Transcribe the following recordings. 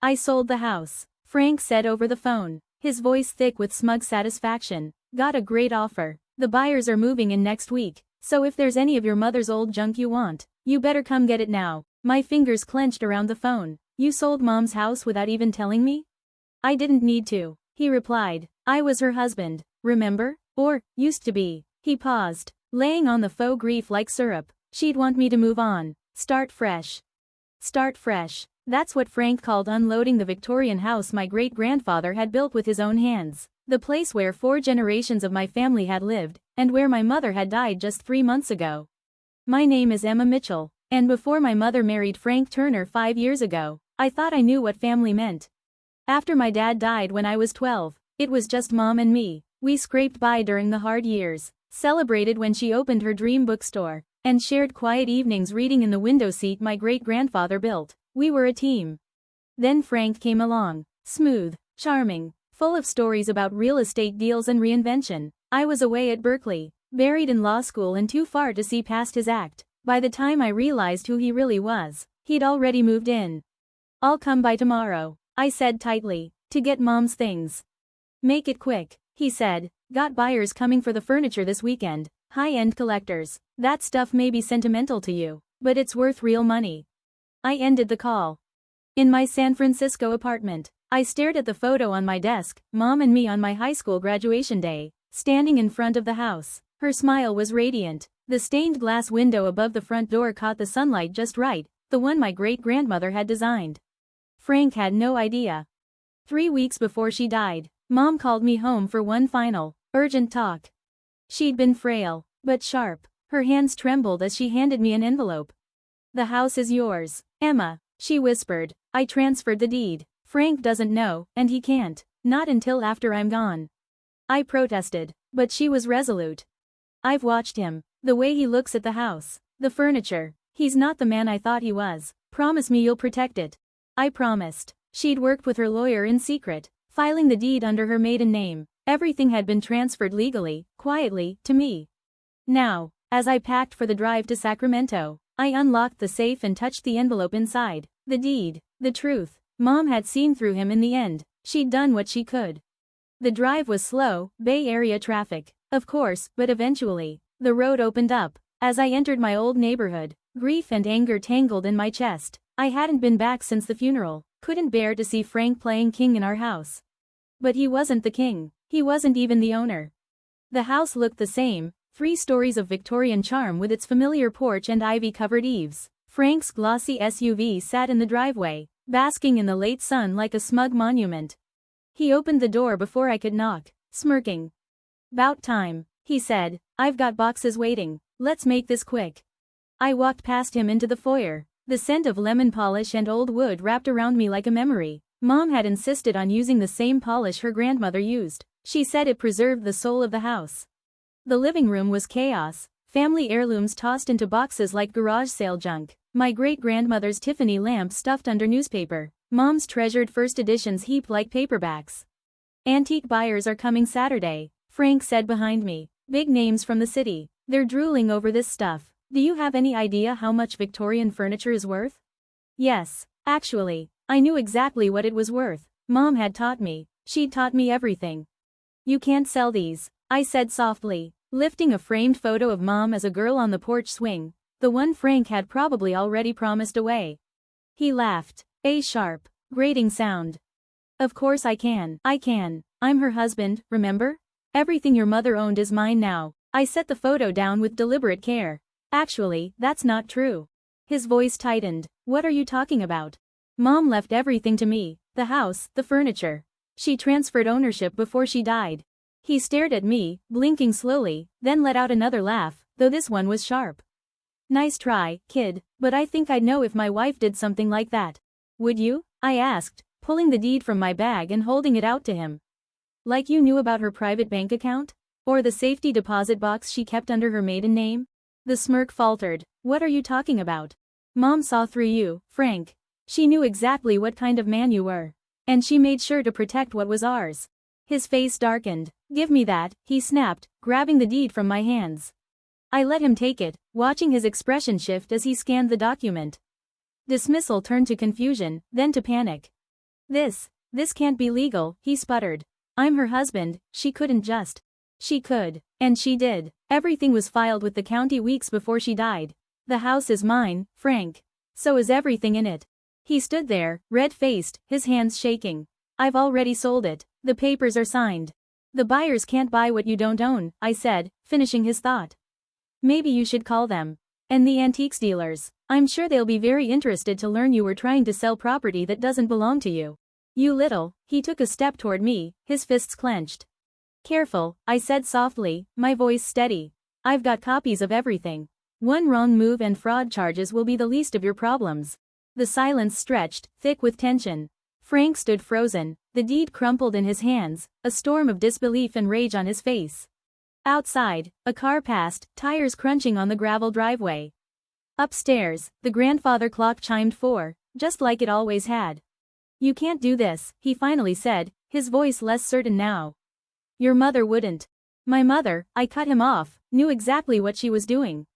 I sold the house, Frank said over the phone, his voice thick with smug satisfaction. Got a great offer. The buyers are moving in next week, so if there's any of your mother's old junk you want, you better come get it now. My fingers clenched around the phone. You sold Mom's house without even telling me? I didn't need to, he replied. I was her husband, remember? Or, used to be. He paused, laying on the faux grief like syrup. She'd want me to move on. Start fresh. Start fresh. That's what Frank called unloading the Victorian house my great-grandfather had built with his own hands. The place where 4 generations of my family had lived, and where my mother had died just 3 months ago. My name is Emma Mitchell, and before my mother married Frank Turner 5 years ago, I thought I knew what family meant. After my dad died when I was 12, it was just Mom and me. We scraped by during the hard years, celebrated when she opened her dream bookstore, and shared quiet evenings reading in the window seat my great-grandfather built. We were a team. Then Frank came along, smooth, charming, full of stories about real estate deals and reinvention. I was away at Berkeley, buried in law school and too far to see past his act. By the time I realized who he really was, he'd already moved in. I'll come by tomorrow, I said tightly, to get Mom's things. Make it quick, he said. Got buyers coming for the furniture this weekend, high-end collectors. That stuff may be sentimental to you, but it's worth real money. I ended the call. In my San Francisco apartment, I stared at the photo on my desk, Mom and me on my high school graduation day, standing in front of the house. Her smile was radiant. The stained glass window above the front door caught the sunlight just right, the one my great-grandmother had designed. Frank had no idea. 3 weeks before she died, Mom called me home for one final, urgent talk. She'd been frail, but sharp. Her hands trembled as she handed me an envelope. The house is yours, Emma, she whispered. I transferred the deed. Frank doesn't know, and he can't. Not until after I'm gone. I protested, but she was resolute. I've watched him. The way he looks at the house, the furniture. He's not the man I thought he was. Promise me you'll protect it. I promised. She'd worked with her lawyer in secret, filing the deed under her maiden name. Everything had been transferred legally, quietly, to me. Now, as I packed for the drive to Sacramento, I unlocked the safe and touched the envelope inside. The deed, the truth. Mom had seen through him in the end. She'd done what she could. The drive was slow, Bay Area traffic, of course, but eventually, the road opened up. As I entered my old neighborhood, grief and anger tangled in my chest. I hadn't been back since the funeral, couldn't bear to see Frank playing king in our house. But he wasn't the king. He wasn't even the owner. The house looked the same, 3 stories of Victorian charm with its familiar porch and ivy-covered eaves. Frank's glossy SUV sat in the driveway, basking in the late sun like a smug monument. He opened the door before I could knock, smirking. "'Bout time," he said. "I've got boxes waiting. Let's make this quick." I walked past him into the foyer. The scent of lemon polish and old wood wrapped around me like a memory. Mom had insisted on using the same polish her grandmother used. She said it preserved the soul of the house. The living room was chaos, family heirlooms tossed into boxes like garage sale junk, my great-grandmother's Tiffany lamp stuffed under newspaper, Mom's treasured first editions heaped like paperbacks. "Antique buyers are coming Saturday," Frank said behind me. "Big names from the city. They're drooling over this stuff. Do you have any idea how much Victorian furniture is worth?" Yes, actually, I knew exactly what it was worth. Mom had taught me. She'd taught me everything. "You can't sell these," I said softly, lifting a framed photo of Mom as a girl on the porch swing, the one Frank had probably already promised away. He laughed, a sharp, grating sound. "Of course I can. I can. I'm her husband, remember? Everything your mother owned is mine now." I set the photo down with deliberate care. "Actually, that's not true." His voice tightened. "What are you talking about? Mom left everything to me, the house, the furniture. She transferred ownership before she died." He stared at me, blinking slowly, then let out another laugh, though this one was sharp. "Nice try, kid, but I think I'd know if my wife did something like that." "Would you?" I asked, pulling the deed from my bag and holding it out to him. "Like you knew about her private bank account? Or the safety deposit box she kept under her maiden name?" The smirk faltered. "What are you talking about? Mom saw through you, Frank. She knew exactly what kind of man you were. And she made sure to protect what was ours." His face darkened. "Give me that," he snapped, grabbing the deed from my hands. I let him take it, watching his expression shift as he scanned the document. Dismissal turned to confusion, then to panic. This can't be legal, he sputtered. I'm her husband, she couldn't just. She could. And she did. Everything was filed with the county weeks before she died. The house is mine, Frank. So is everything in it. He stood there, red-faced, his hands shaking. I've already sold it. The papers are signed. The buyers can't buy what you don't own, I said, finishing his thought. Maybe you should call them. And the antiques dealers. I'm sure they'll be very interested to learn you were trying to sell property that doesn't belong to you. You little. He took a step toward me, his fists clenched. Careful, I said softly, my voice steady. I've got copies of everything. One wrong move and fraud charges will be the least of your problems. The silence stretched, thick with tension. Frank stood frozen, the deed crumpled in his hands, a storm of disbelief and rage on his face. Outside, a car passed, tires crunching on the gravel driveway. Upstairs, the grandfather clock chimed 4, just like it always had. You can't do this, he finally said, his voice less certain now. Your mother wouldn't. My mother, I cut him off, knew exactly what she was doing.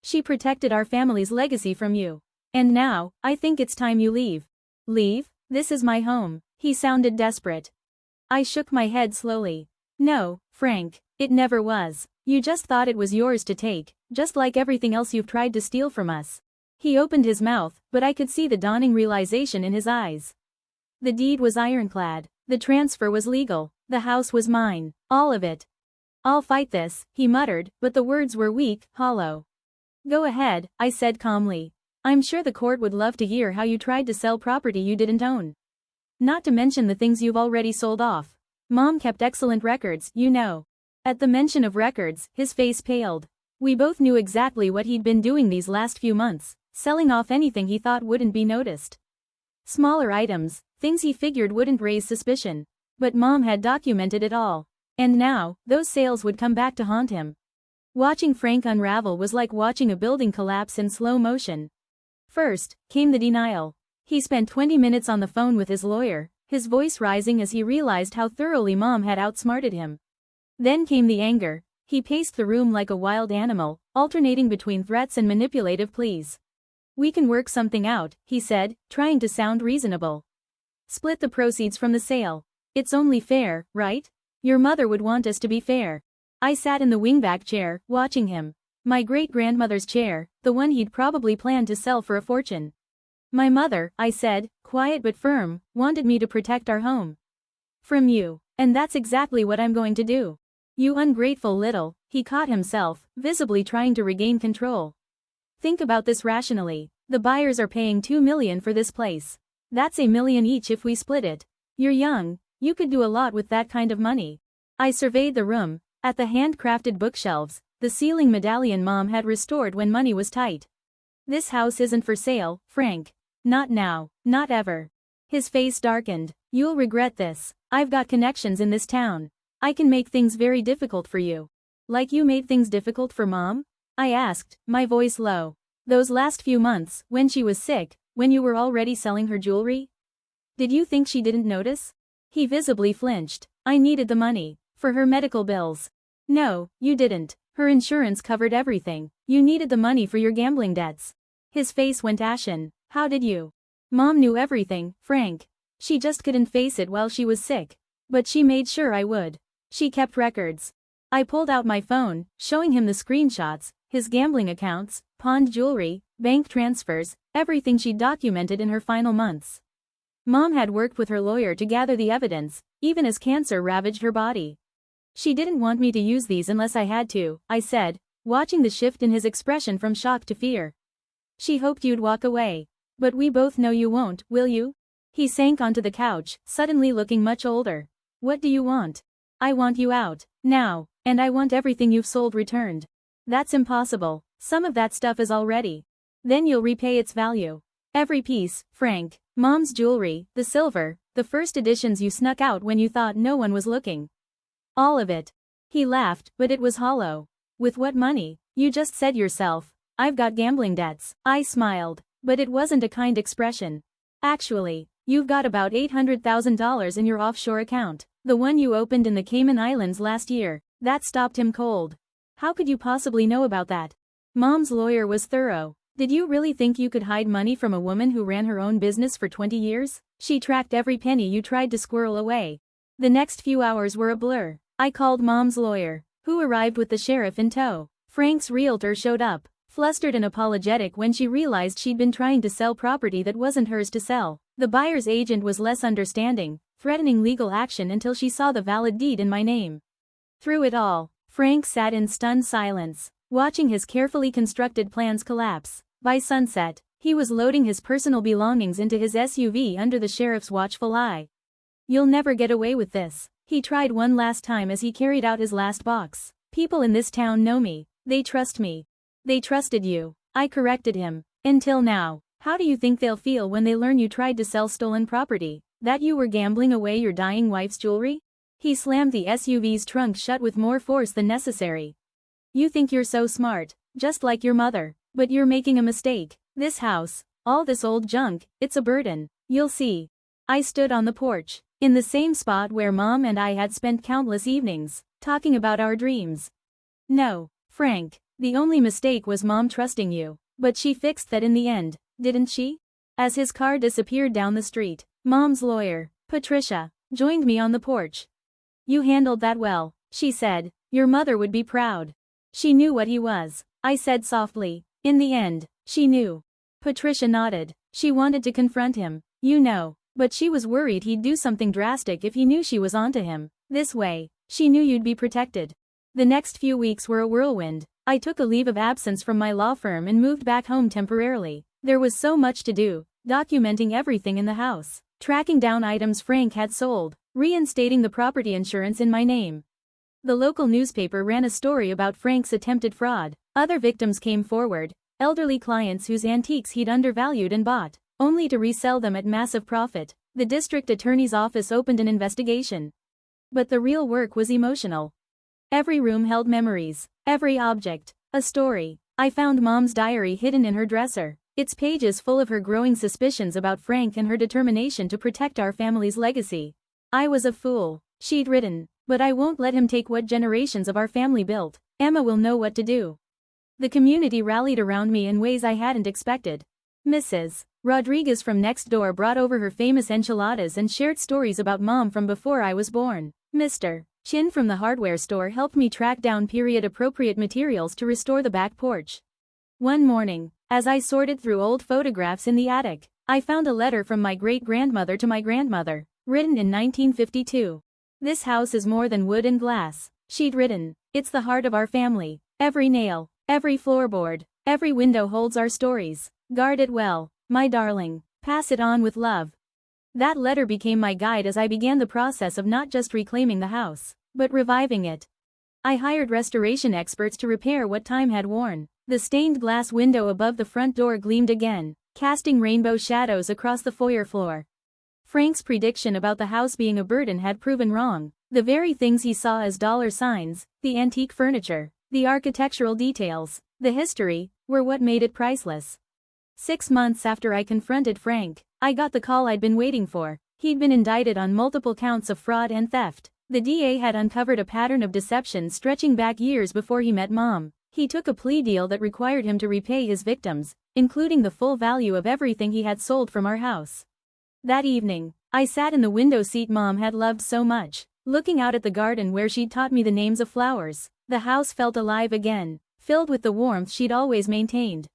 She protected our family's legacy from you. And now, I think it's time you leave. Leave? This is my home. He sounded desperate. I shook my head slowly. No, Frank, it never was. You just thought it was yours to take, just like everything else you've tried to steal from us. He opened his mouth, but I could see the dawning realization in his eyes. The deed was ironclad. The transfer was legal. The house was mine. All of it. I'll fight this, he muttered, but the words were weak, hollow. Go ahead, I said calmly. I'm sure the court would love to hear how you tried to sell property you didn't own. Not to mention the things you've already sold off. Mom kept excellent records, you know. At the mention of records, his face paled. We both knew exactly what he'd been doing these last few months, selling off anything he thought wouldn't be noticed. Smaller items, things he figured wouldn't raise suspicion. But Mom had documented it all. And now, those sales would come back to haunt him. Watching Frank unravel was like watching a building collapse in slow motion. First, came the denial. He spent 20 minutes on the phone with his lawyer, his voice rising as he realized how thoroughly Mom had outsmarted him. Then came the anger. He paced the room like a wild animal, alternating between threats and manipulative pleas. We can work something out, he said, trying to sound reasonable. Split the proceeds from the sale. It's only fair, right? Your mother would want us to be fair. I sat in the wingback chair, watching him. My great-grandmother's chair, the one he'd probably planned to sell for a fortune. My mother, I said, quiet but firm, wanted me to protect our home. From you. And that's exactly what I'm going to do. You ungrateful little, he caught himself, visibly trying to regain control. Think about this rationally. The buyers are paying $2 million for this place. That's $1 million each if we split it. You're young, you could do a lot with that kind of money. I surveyed the room. At the handcrafted bookshelves, the ceiling medallion Mom had restored when money was tight. This house isn't for sale, Frank. Not now, not ever. His face darkened. You'll regret this. I've got connections in this town. I can make things very difficult for you. Like you made things difficult for Mom? I asked, my voice low. Those last few months, when she was sick, when you were already selling her jewelry? Did you think she didn't notice? He visibly flinched. I needed the money. For her medical bills. No, you didn't. Her insurance covered everything. You needed the money for your gambling debts. His face went ashen. How did you? Mom knew everything, Frank. She just couldn't face it while she was sick. But she made sure I would. She kept records. I pulled out my phone, showing him the screenshots, his gambling accounts, pawned jewelry, bank transfers, everything she'd documented in her final months. Mom had worked with her lawyer to gather the evidence, even as cancer ravaged her body. She didn't want me to use these unless I had to, I said, watching the shift in his expression from shock to fear. She hoped you'd walk away. But we both know you won't, will you? He sank onto the couch, suddenly looking much older. What do you want? I want you out, now, and I want everything you've sold returned. That's impossible. Some of that stuff is already. Then you'll repay its value. Every piece, Frank. Mom's jewelry, the silver, the first editions you snuck out when you thought no one was looking. All of it. He laughed, but it was hollow. With what money? You just said yourself. I've got gambling debts. I smiled, but it wasn't a kind expression. Actually, you've got about $800,000 in your offshore account, the one you opened in the Cayman Islands last year. That stopped him cold. How could you possibly know about that? Mom's lawyer was thorough. Did you really think you could hide money from a woman who ran her own business for 20 years? She tracked every penny you tried to squirrel away. The next few hours were a blur. I called Mom's lawyer, who arrived with the sheriff in tow. Frank's realtor showed up, flustered and apologetic when she realized she'd been trying to sell property that wasn't hers to sell. The buyer's agent was less understanding, threatening legal action until she saw the valid deed in my name. Through it all, Frank sat in stunned silence, watching his carefully constructed plans collapse. By sunset, he was loading his personal belongings into his SUV under the sheriff's watchful eye. "You'll never get away with this," he tried one last time as he carried out his last box. "People in this town know me. They trust me." "They trusted you," I corrected him. "Until now. How do you think they'll feel when they learn you tried to sell stolen property? That you were gambling away your dying wife's jewelry?" He slammed the SUV's trunk shut with more force than necessary. "You think you're so smart, just like your mother, but you're making a mistake. This house, all this old junk, it's a burden. You'll see." I stood on the porch, in the same spot where Mom and I had spent countless evenings, talking about our dreams. "No, Frank, the only mistake was Mom trusting you, but she fixed that in the end, didn't she?" As his car disappeared down the street, Mom's lawyer, Patricia, joined me on the porch. "You handled that well," she said. "Your mother would be proud." "She knew what he was," I said softly. "In the end, she knew." Patricia nodded. "She wanted to confront him, you know, but she was worried he'd do something drastic if he knew she was onto him. This way, she knew you'd be protected." The next few weeks were a whirlwind. I took a leave of absence from my law firm and moved back home temporarily. There was so much to do, documenting everything in the house, tracking down items Frank had sold, reinstating the property insurance in my name. The local newspaper ran a story about Frank's attempted fraud. Other victims came forward, elderly clients whose antiques he'd undervalued and bought, only to resell them at massive profit. The district attorney's office opened an investigation. But the real work was emotional. Every room held memories, every object, a story. I found Mom's diary hidden in her dresser, its pages full of her growing suspicions about Frank and her determination to protect our family's legacy. "I was a fool," she'd written, "but I won't let him take what generations of our family built. Emma will know what to do." The community rallied around me in ways I hadn't expected. Mrs. Rodriguez from next door brought over her famous enchiladas and shared stories about Mom from before I was born. Mr. Chin from the hardware store helped me track down period-appropriate materials to restore the back porch. One morning, as I sorted through old photographs in the attic, I found a letter from my great-grandmother to my grandmother, written in 1952. "This house is more than wood and glass," she'd written. "It's the heart of our family. Every nail, every floorboard, every window holds our stories. Guard it well, my darling. Pass it on with love." That letter became my guide as I began the process of not just reclaiming the house, but reviving it. I hired restoration experts to repair what time had worn. The stained glass window above the front door gleamed again, casting rainbow shadows across the foyer floor. Frank's prediction about the house being a burden had proven wrong. The very things he saw as dollar signs, the antique furniture, the architectural details, the history, were what made it priceless. 6 months after I confronted Frank, I got the call I'd been waiting for. He'd been indicted on multiple counts of fraud and theft. The DA had uncovered a pattern of deception stretching back years before he met Mom. He took a plea deal that required him to repay his victims, including the full value of everything he had sold from our house. That evening, I sat in the window seat Mom had loved so much, looking out at the garden where she'd taught me the names of flowers. The house felt alive again, filled with the warmth she'd always maintained.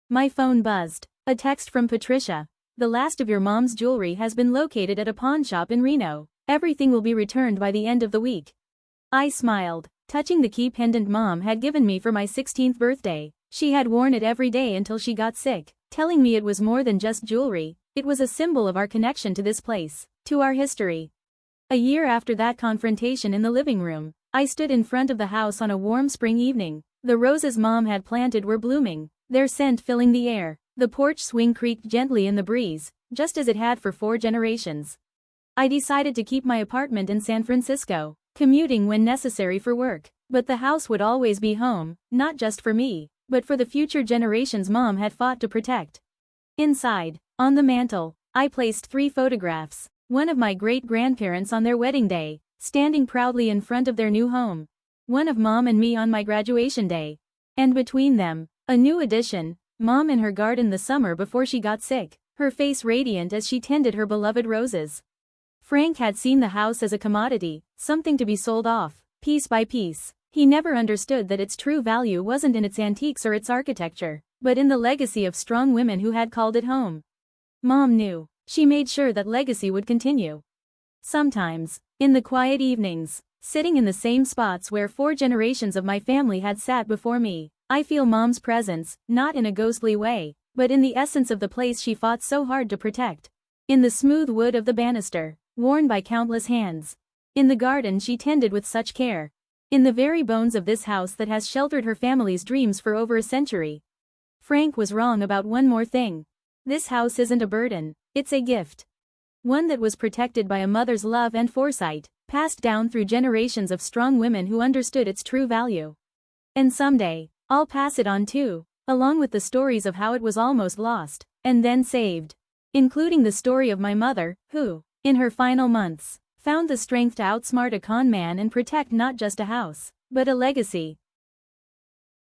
My phone buzzed. A text from Patricia. "The last of your mom's jewelry has been located at a pawn shop in Reno. Everything will be returned by the end of the week." I smiled, touching the key pendant Mom had given me for my 16th birthday. She had worn it every day until she got sick, telling me it was more than just jewelry. It was a symbol of our connection to this place, to our history. A year after that confrontation in the living room, I stood in front of the house on a warm spring evening. The roses Mom had planted were blooming, their scent filling the air. The porch swing creaked gently in the breeze, just as it had for 4 generations. I decided to keep my apartment in San Francisco, commuting when necessary for work, but the house would always be home, not just for me, but for the future generations Mom had fought to protect. Inside, on the mantel, I placed 3 photographs, one of my great-grandparents on their wedding day, standing proudly in front of their new home, one of Mom and me on my graduation day, and between them, a new addition, Mom in her garden the summer before she got sick, her face radiant as she tended her beloved roses. Frank had seen the house as a commodity, something to be sold off, piece by piece. He never understood that its true value wasn't in its antiques or its architecture, but in the legacy of strong women who had called it home. Mom knew. She made sure that legacy would continue. Sometimes, in the quiet evenings, sitting in the same spots where 4 generations of my family had sat before me, I feel Mom's presence, not in a ghostly way, but in the essence of the place she fought so hard to protect. In the smooth wood of the banister, worn by countless hands. In the garden she tended with such care. In the very bones of this house that has sheltered her family's dreams for over a century. Frank was wrong about one more thing. This house isn't a burden, it's a gift. One that was protected by a mother's love and foresight, passed down through generations of strong women who understood its true value. And someday, I'll pass it on too, along with the stories of how it was almost lost, and then saved. Including the story of my mother, who, in her final months, found the strength to outsmart a con man and protect not just a house, but a legacy.